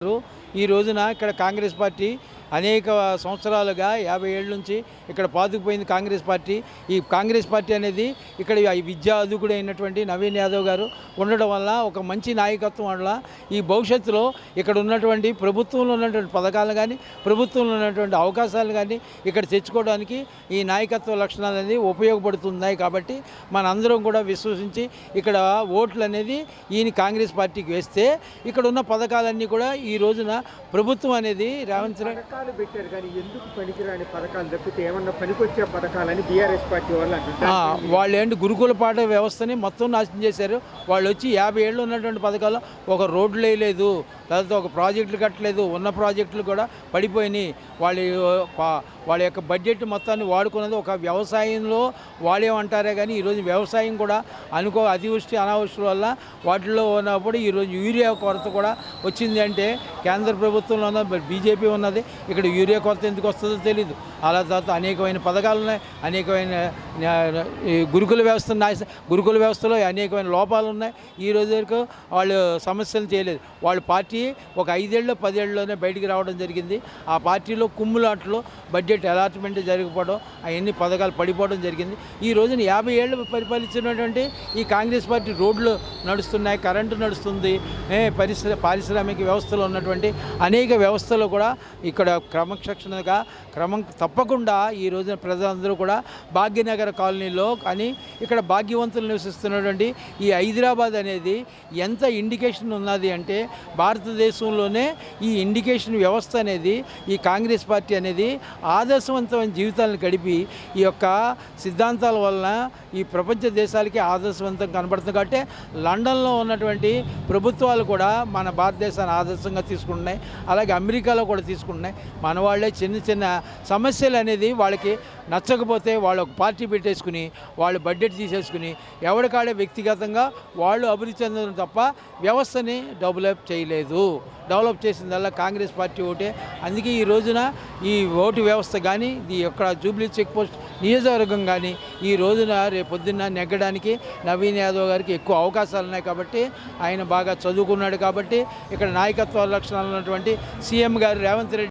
ఈ రోజున ఇక్కడ కాంగ్రెస్ పార్టీ అనేక సంవత్సరాలుగా 50 ఏళ్ళ నుంచి ఇక్కడ పాతుకుపోయింది కాంగ్రెస్ పార్టీ. ఈ కాంగ్రెస్ పార్టీ అనేది ఇక్కడ ఈ విద్యా అధికుడు అయినటువంటి నవీన్ యాదవ్ గారు ఉండడం వల్ల ఒక మంచి నాయకత్వం వల్ల ఈ భవిష్యత్తులో ఇక్కడ ఉన్నటువంటి ప్రభుత్వంలో ఉన్నటువంటి పథకాలు కానీ ప్రభుత్వంలో ఉన్నటువంటి అవకాశాలు కానీ ఇక్కడ తెచ్చుకోవడానికి ఈ నాయకత్వ లక్షణాలు అనేది ఉపయోగపడుతున్నాయి. కాబట్టి మనందరం కూడా విశ్వసించి ఇక్కడ ఓట్లు అనేది ఈయన కాంగ్రెస్ పార్టీకి వేస్తే ఇక్కడ ఉన్న పథకాలన్నీ కూడా ఈ రోజున ప్రభుత్వం అనేది రేవంత్ రెడ్డి పథకాలు పెట్టారు కానీ ఎందుకు పనికిరాని పథకాలు తప్పితే ఏమన్నా పనికొచ్చే పథకాలని బీఆర్ఎస్ పార్టీ వాళ్ళు ఏంటి గురుకుల పాఠ వ్యవస్థని మొత్తం నాశనం చేశారు. వాళ్ళు వచ్చి 50 ఏళ్ళు ఉన్నటువంటి పథకాలు ఒక రోడ్లు వేయలేదు, తర్వాత ఒక ప్రాజెక్టులు కట్టలేదు, ఉన్న ప్రాజెక్టులు కూడా పడిపోయినాయి. వాళ్ళ యొక్క బడ్జెట్ మొత్తాన్ని వాడుకున్నది ఒక వ్యవసాయంలో వాడేమంటారే కానీ ఈరోజు వ్యవసాయం కూడా అతివృష్టి అనావృష్టి వల్ల వాటిల్లో ఉన్నప్పుడు ఈరోజు యూరియా కొరత కూడా వచ్చింది. అంటే కేంద్ర ప్రభుత్వంలో ఉన్న బీజేపీ ఉన్నది, ఇక్కడ యూరియా కొరత ఎందుకు వస్తుందో తెలియదు. అలా తర్వాత అనేకమైన పథకాలు ఉన్నాయి, అనేకమైన గురుకుల వ్యవస్థలో అనేకమైన లోపాలు ఉన్నాయి. ఈ రోజు వరకు వాళ్ళు సమస్యలు చేయలేదు. వాళ్ళ పార్టీ ఒక 5 ఏళ్ళు 10 ఏళ్ళలోనే బయటికి రావడం జరిగింది. ఆ పార్టీలో కుమ్ములాట్లో బడ్జెట్ అలాట్మెంట్ జరిగిపోవడం, అవన్నీ పథకాలు పడిపోవడం జరిగింది. ఈ రోజున 50 ఏళ్ళు పరిపాలించినటువంటి ఈ కాంగ్రెస్ పార్టీ రోడ్లు నడుస్తున్నాయి, కరెంటు నడుస్తుంది, పారిశ్రామిక వ్యవస్థలో ఉన్నటువంటి అనేక వ్యవస్థలు కూడా ఇక్కడ క్రమం తప్పకుండా ఈ రోజున ప్రజలందరూ కూడా భాగ్యనగర కాలనీలో కానీ ఇక్కడ భాగ్యవంతులు నివసిస్తున్నటువంటి ఈ హైదరాబాద్ అనేది ఎంత ఇండికేషన్ ఉన్నది అంటే భారతదేశంలోనే ఈ ఇండికేషన్ వ్యవస్థ అనేది ఈ కాంగ్రెస్ పార్టీ అనేది ఆదర్శవంతమైన జీవితాలను గడిపి ఈ యొక్క సిద్ధాంతాల వలన ఈ ప్రపంచ దేశాలకి ఆదర్శవంతం కనబడుతుంది. కాబట్టి లండన్లో ఉన్నటువంటి ప్రభుత్వాలు కూడా మన భారతదేశాన్ని ఆదర్శంగా తీసుకుంటున్నాయి, అలాగే అమెరికాలో కూడా తీసుకుంటున్నాయి. మన వాళ్ళే చిన్న చిన్న సమస్యలు అనేది వాళ్ళకి నచ్చకపోతే వాళ్ళు ఒక పార్టీ పెట్టేసుకుని వాళ్ళు బడ్జెట్ తీసేసుకుని ఎవరికాడే వ్యక్తిగతంగా వాళ్ళు అభివృద్ధి చెందడం తప్ప వ్యవస్థని డెవలప్ చేయలేదు. డెవలప్ చేసిందల్లా కాంగ్రెస్ పార్టీ ఓటే. అందుకే ఈ రోజున ఈ ఓటు వ్యవస్థ కానీ ఈ యొక్క జూబ్లీ చెక్ పోస్ట్ నియోజకవర్గం కానీ ఈ రోజున రేపొద్దున్న నెగ్గడానికి నవీన్ యాదవ్ గారికి ఎక్కువ అవకాశాలు ఉన్నాయి. కాబట్టి ఆయన బాగా చదువుకున్నాడు కాబట్టి ఇక్కడ నాయకత్వ లక్షణాలు ఉన్నటువంటి సీఎం గారు రేవంత్ రెడ్డి